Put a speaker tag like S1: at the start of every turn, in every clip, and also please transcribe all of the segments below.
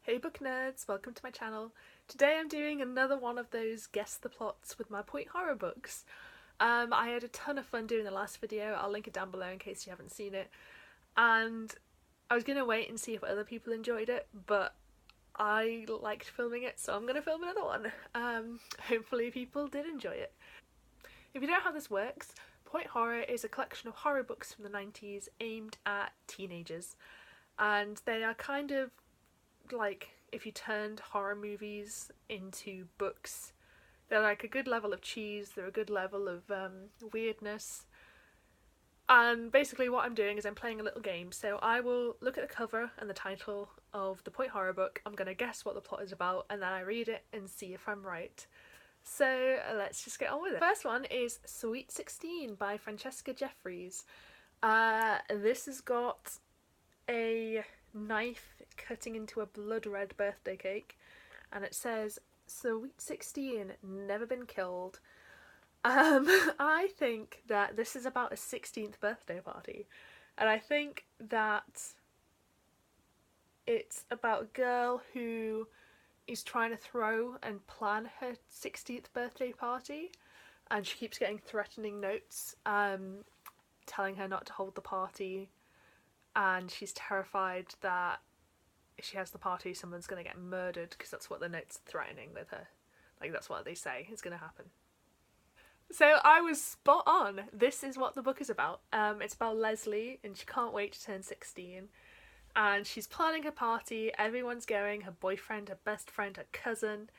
S1: Hey book nerds, welcome to my channel. Today I'm doing another one of those guess the plots with my point horror books. I had a ton of fun doing the last video, I'll link it down below in case you haven't seen it. And I was going to wait and see if other people enjoyed it, but I liked filming it, so I'm going to film another one. Hopefully people did enjoy it. If you don't know how this works, point horror is a collection of horror books from the 90s aimed at teenagers. And they are kind of like if you turned horror movies into books. They're like a good level of cheese, they're a good level of weirdness. And basically what I'm doing is I'm playing a little game. So I will look at the cover and the title of the point horror book, I'm going to guess what the plot is about, and then I read it and see if I'm right. So let's just get on with it. The first one is Sweet 16 by Francesca Jeffries. This has got a knife cutting into a blood red birthday cake, and it says Sweet 16, never been killed. I think that this is about a 16th birthday party, and I think that it's about a girl who is trying to throw and plan her 16th birthday party, and she keeps getting threatening notes telling her not to hold the party, and she's terrified that if she has the party someone's going to get murdered, because that's what the note's threatening with her. Like, that's what they say is going to happen. So I was spot on. This is what the book is about. It's about Leslie, and she can't wait to turn 16. And she's planning her party, everyone's going, her boyfriend, her best friend, her cousin,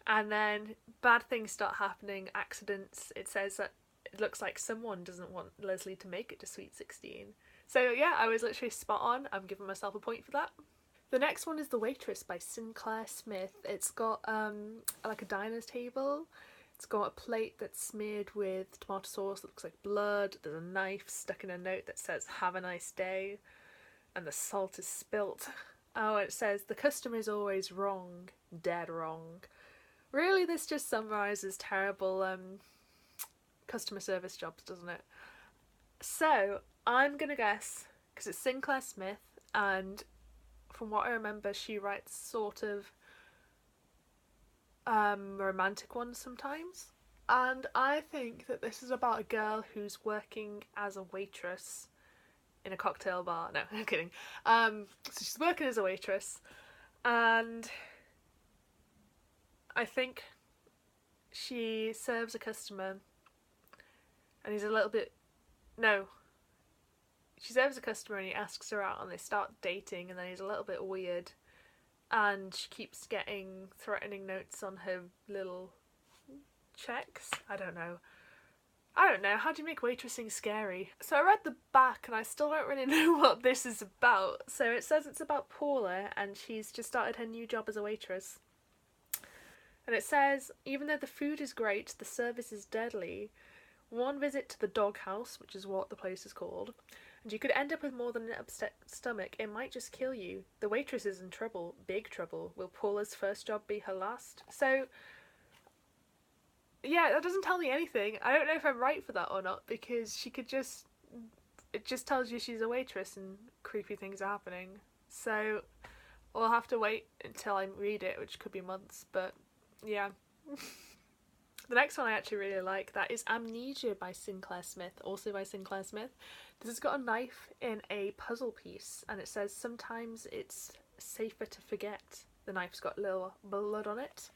S1: and then bad things start happening, accidents. It says that it looks like someone doesn't want Leslie to make it to Sweet 16. So yeah, I was literally spot on. I'm giving myself a point for that. The next one is The Waitress by Sinclair Smith. It's got like a diner's table. It's got a plate that's smeared with tomato sauce that looks like blood. There's a knife stuck in a note that says "Have a nice day," and the salt is spilt. Oh, it says the customer is always wrong, dead wrong. Really, this just summarises terrible customer service jobs, doesn't it? So I'm gonna guess, because it's Sinclair Smith, and from what I remember she writes sort of romantic ones sometimes, and I think that this is about a girl who's working as a waitress in a cocktail bar. No, I'm kidding. So she's working as a waitress, and I think she serves a customer and he's a little bit... No. She serves a customer and he asks her out and they start dating, and then he's a little bit weird and she keeps getting threatening notes on her little checks. I don't know. How do you make waitressing scary? So I read the back and I still don't really know what this is about. So it says it's about Paula, and she's just started her new job as a waitress. And it says, even though the food is great, the service is deadly. One visit to the doghouse, which is what the place is called, and you could end up with more than an upset stomach. It might just kill you. The waitress is in trouble, big trouble. Will Paula's first job be her last? So yeah, that doesn't tell me anything. I don't know if I'm right for that or not, because she could just... it just tells you she's a waitress and creepy things are happening. So we'll have to wait until I read it, which could be months, but yeah. The next one I actually really like, that is Amnesia by Sinclair Smith, also by Sinclair Smith. This has got a knife in a puzzle piece, and it says sometimes it's safer to forget. The knife's got little blood on it.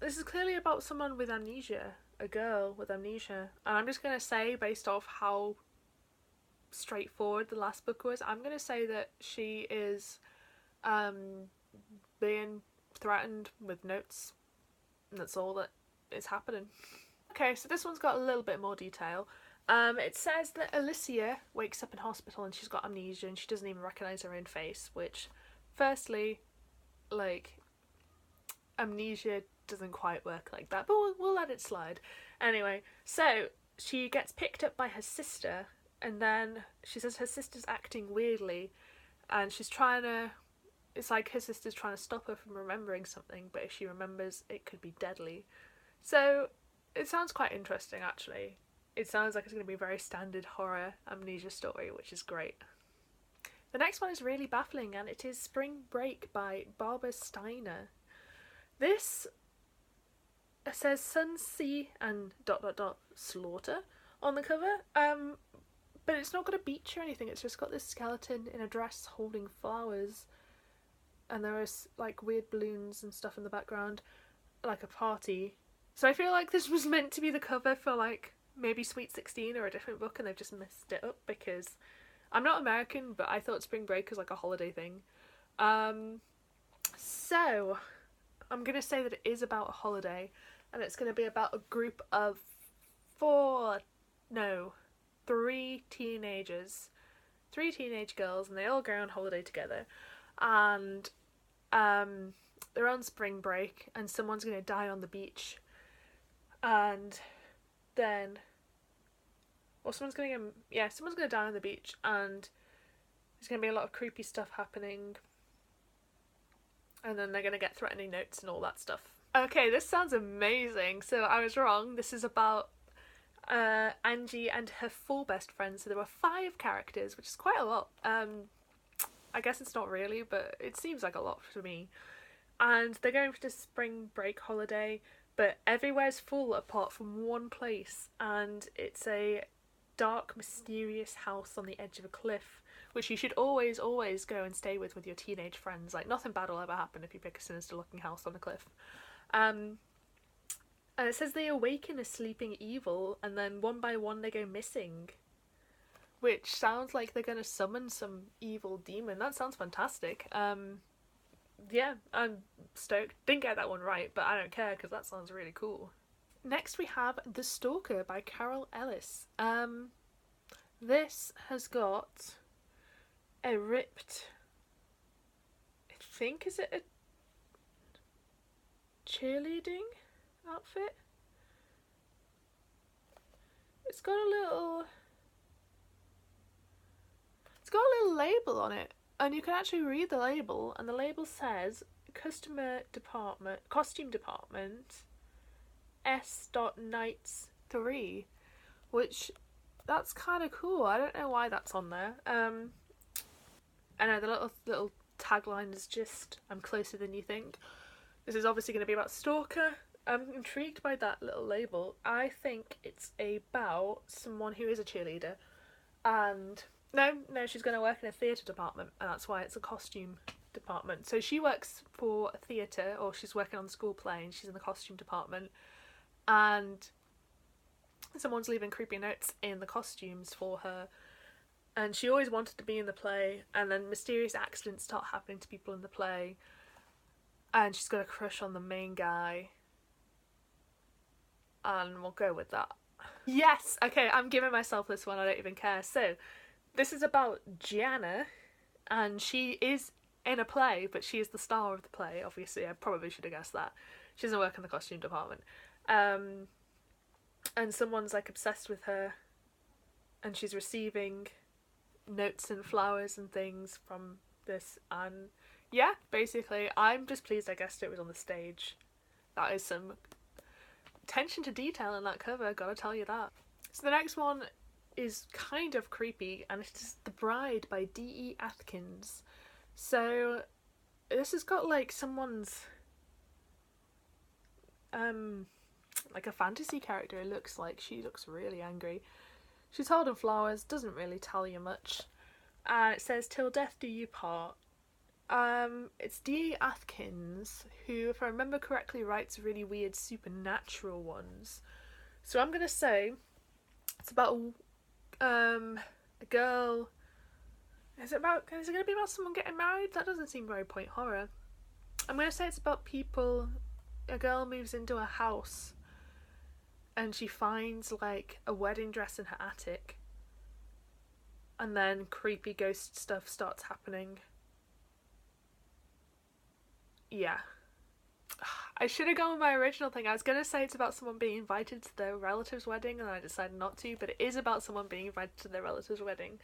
S1: This is clearly about someone with amnesia, a girl with amnesia, and I'm just going to say, based off how straightforward the last book was, I'm going to say that she is being threatened with notes, and that's all that is happening. Okay, so this one's got a little bit more detail. It says that Alicia wakes up in hospital and she's got amnesia and she doesn't even recognise her own face, which, firstly, like, amnesia doesn't quite work like that, but we'll let it slide. Anyway, so she gets picked up by her sister, and then she says her sister's acting weirdly, and she's trying to... it's like her sister's trying to stop her from remembering something, but if she remembers, it could be deadly. So it sounds quite interesting, actually. It sounds like it's going to be a very standard horror amnesia story, which is great. The next one is really baffling, and it is Spring Break by Barbara Steiner. This says Sun, Sea, and ... slaughter on the cover. But it's not got a beach or anything. It's just got this skeleton in a dress holding flowers, and there is like weird balloons and stuff in the background, like a party. So I feel like this was meant to be the cover for like maybe Sweet 16 or a different book, and they've just messed it up because I'm not American, but I thought Spring Break was like a holiday thing. So I'm gonna say that it is about a holiday, and it's gonna be about a group of three teenagers, three teenage girls, and they all go on holiday together, and they're on spring break, and someone's gonna die on the beach, and then, someone's gonna die on the beach, and there's gonna be a lot of creepy stuff happening, and then they're gonna get threatening notes and all that stuff. Okay, this sounds amazing. So I was wrong. This is about Angie and her 4 best friends. So there were 5 characters, which is quite a lot. I guess it's not really, but it seems like a lot to me. And they're going for this spring break holiday, but everywhere's full apart from one place, and it's a dark, mysterious house on the edge of a cliff, which you should always go and stay with your teenage friends. Like, nothing bad will ever happen if you pick a sinister looking house on a cliff. And it says they awaken a sleeping evil, and then one by one they go missing, which sounds like they're going to summon some evil demon. That sounds fantastic. Yeah, I'm stoked. Didn't get that one right, but I don't care because that sounds really cool. Next we have The Stalker by Carol Ellis. This has got a ripped, I think, is it a cheerleading outfit? It's got a little label on it, and you can actually read the label, and the label says costume department S.Nights 3, which, that's kind of cool. I don't know why that's on there. I know the little tagline is just, I'm closer than you think. This is obviously going to be about Stalker. I'm intrigued by that little label. I think it's about someone who is a cheerleader, and no, she's going to work in a theatre department, and that's why it's a costume department. So she works for a theatre, or she's working on the school play, and she's in the costume department, and someone's leaving creepy notes in the costumes for her, and she always wanted to be in the play, and then mysterious accidents start happening to people in the play, and she's got a crush on the main guy, and we'll go with that. Yes! Okay, I'm giving myself this one, I don't even care. So, this is about Gianna, and she is in a play, but she is the star of the play, obviously. I probably should have guessed that. She doesn't work in the costume department. And someone's like obsessed with her, and she's receiving notes and flowers and things from this, and yeah, basically, I'm just pleased I guessed it was on the stage. That is some attention to detail in that cover, gotta tell you that. So the next one is kind of creepy, and it is The Bride by D.E. Atkins. So this has got like someone's like a fantasy character. It looks like she looks really angry. She's holding flowers, doesn't really tell you much. It says till death do you part. It's D.E. Atkins, who, if I remember correctly, writes really weird supernatural ones. So I'm gonna say it's about a girl. Is it gonna be about someone getting married? That doesn't seem very point horror. I'm gonna say it's about people. A girl moves into a house, and she finds like a wedding dress in her attic, and then creepy ghost stuff starts happening. Yeah. I should have gone with my original thing. I was going to say it's about someone being invited to their relative's wedding, and I decided not to, but it is about someone being invited to their relative's wedding.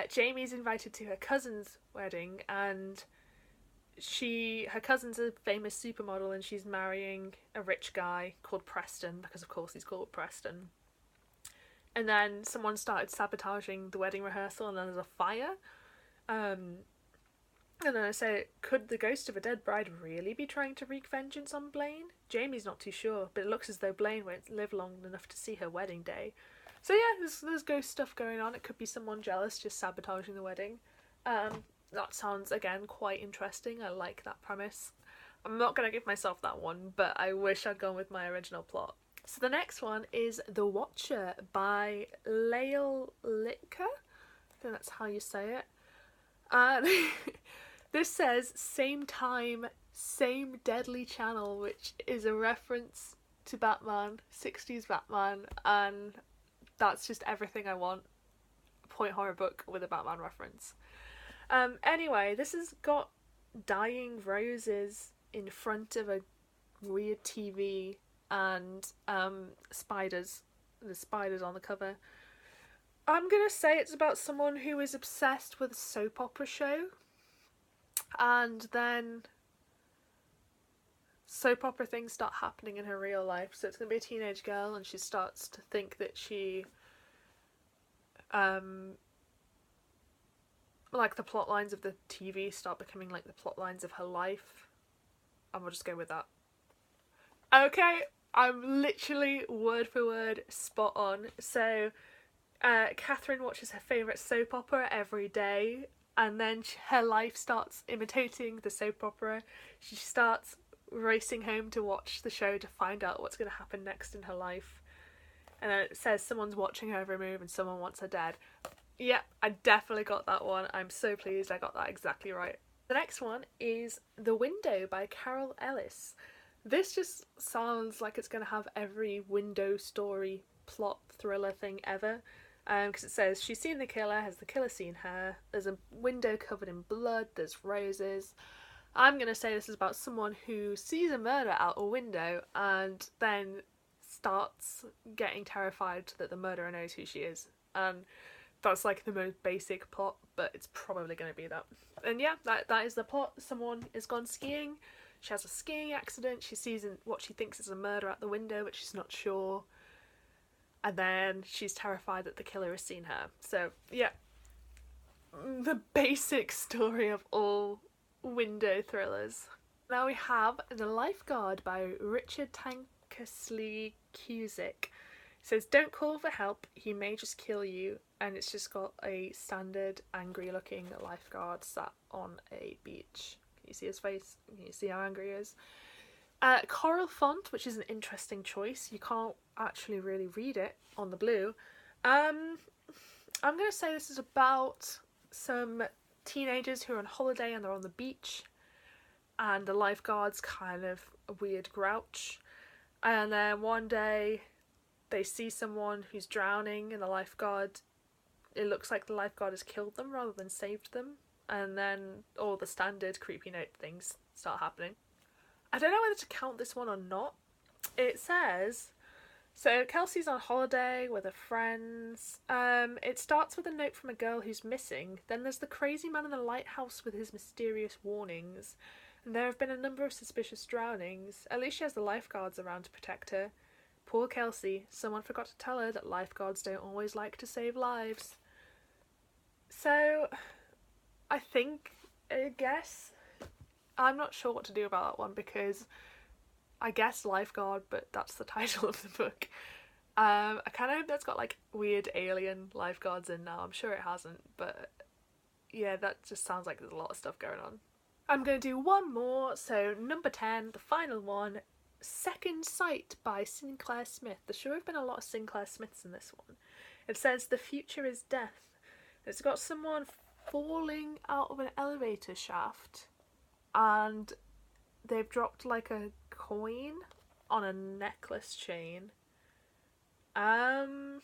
S1: Jamie's invited to her cousin's wedding, and her cousin's a famous supermodel, and she's marrying a rich guy called Preston, because of course he's called Preston. And then someone started sabotaging the wedding rehearsal, and then there's a fire, And then I say, could the ghost of a dead bride really be trying to wreak vengeance on Blaine? Jamie's not too sure, but it looks as though Blaine won't live long enough to see her wedding day. So yeah, there's ghost stuff going on. It could be someone jealous just sabotaging the wedding. That sounds, again, quite interesting. I like that premise. I'm not going to give myself that one, but I wish I'd gone with my original plot. So the next one is The Watcher by Lael Litka. I think that's how you say it. This says same time, same deadly channel, which is a reference to Batman, 60s Batman, and that's just everything I want. A point horror book with a Batman reference. Anyway, this has got dying roses in front of a weird TV and spiders. There's spiders on the cover. I'm gonna say it's about someone who is obsessed with a soap opera show, and then soap opera things start happening in her real life. So it's gonna be a teenage girl, and she starts to think that she like the plot lines of the TV start becoming like the plot lines of her life. And we'll just go with that. Okay, I'm literally word for word spot on. So Catherine watches her favourite soap opera every day, and then her life starts imitating the soap opera. She starts racing home to watch the show to find out what's going to happen next in her life. And then it says someone's watching her every move and someone wants her dead. Yeah, I definitely got that one. I'm so pleased I got that exactly right. The next one is The Window by Carol Ellis. This just sounds like it's going to have every window story plot thriller thing ever. Because it says she's seen the killer, has the killer seen her, there's a window covered in blood, there's roses. I'm going to say this is about someone who sees a murder out a window and then starts getting terrified that the murderer knows who she is. And that's like the most basic plot, but it's probably going to be that. And yeah, that is the plot. Someone has gone skiing, she has a skiing accident, she sees what she thinks is a murder out the window, but she's not sure. And then she's terrified that the killer has seen her. So, yeah. The basic story of all window thrillers. Now we have The Lifeguard by Richard Tankersley Cusick. It says, don't call for help, he may just kill you. And it's just got a standard angry looking lifeguard sat on a beach. Can you see his face? Can you see how angry he is? Coral font, which is an interesting choice. You can't actually really read it on the blue. I'm going to say this is about some teenagers who are on holiday and they're on the beach, and the lifeguard's kind of a weird grouch, and then one day they see someone who's drowning and it looks like the lifeguard has killed them rather than saved them, and then all the standard creepy note things start happening. I don't know whether to count this one or not. It says, so Kelsey's on holiday with her friends. It starts with a note from a girl who's missing. Then there's the crazy man in the lighthouse with his mysterious warnings. And there have been a number of suspicious drownings. At least she has the lifeguards around to protect her. Poor Kelsey. Someone forgot to tell her that lifeguards don't always like to save lives. So, I guess I'm not sure what to do about that one, because I guess Lifeguard, but that's the title of the book. I kind of hope that's got like weird alien lifeguards in now. I'm sure it hasn't, but yeah, that just sounds like there's a lot of stuff going on. I'm going to do one more, so number 10, the final one, Second Sight by Sinclair Smith. There sure have been a lot of Sinclair Smiths in this one. It says, the future is death. It's got someone falling out of an elevator shaft, and they've dropped like a coin on a necklace chain. I'm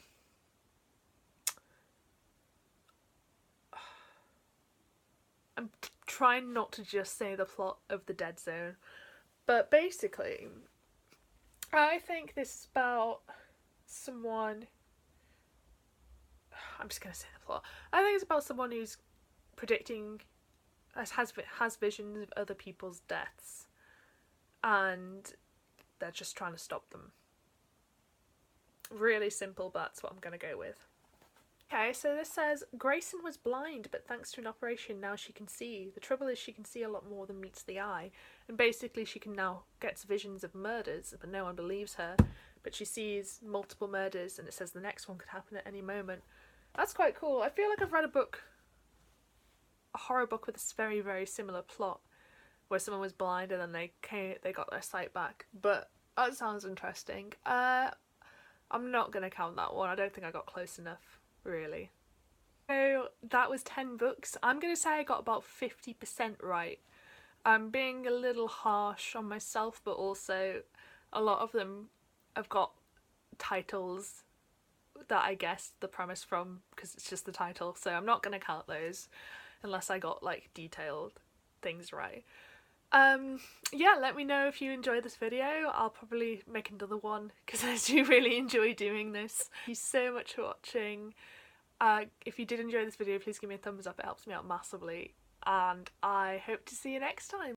S1: trying not to just say the plot of The Dead Zone, but basically I think this is about someone, I'm just going to say the plot. I think it's about someone who's predicting, has visions of other people's deaths, and they're just trying to stop them. Really simple, but that's what I'm going to go with. Okay, so this says Grayson was blind, but thanks to an operation now she can see. The trouble is she can see a lot more than meets the eye, and basically she can now get visions of murders, but no one believes her. But she sees multiple murders, and it says the next one could happen at any moment. That's quite cool. I feel like I've read a horror book with this very, very similar plot, where someone was blind and then they got their sight back. But that sounds interesting. I'm not gonna count that one. I don't think I got close enough, really. So that was 10 books. I'm gonna say I got about 50% right. I'm being a little harsh on myself, but also a lot of them have got titles that I guessed the premise from because it's just the title. So I'm not gonna count those unless I got like detailed things right. Yeah, let me know if you enjoyed this video. I'll probably make another one because I do really enjoy doing this. Thank you so much for watching. If you did enjoy this video, please give me a thumbs up. It helps me out massively, and I hope to see you next time.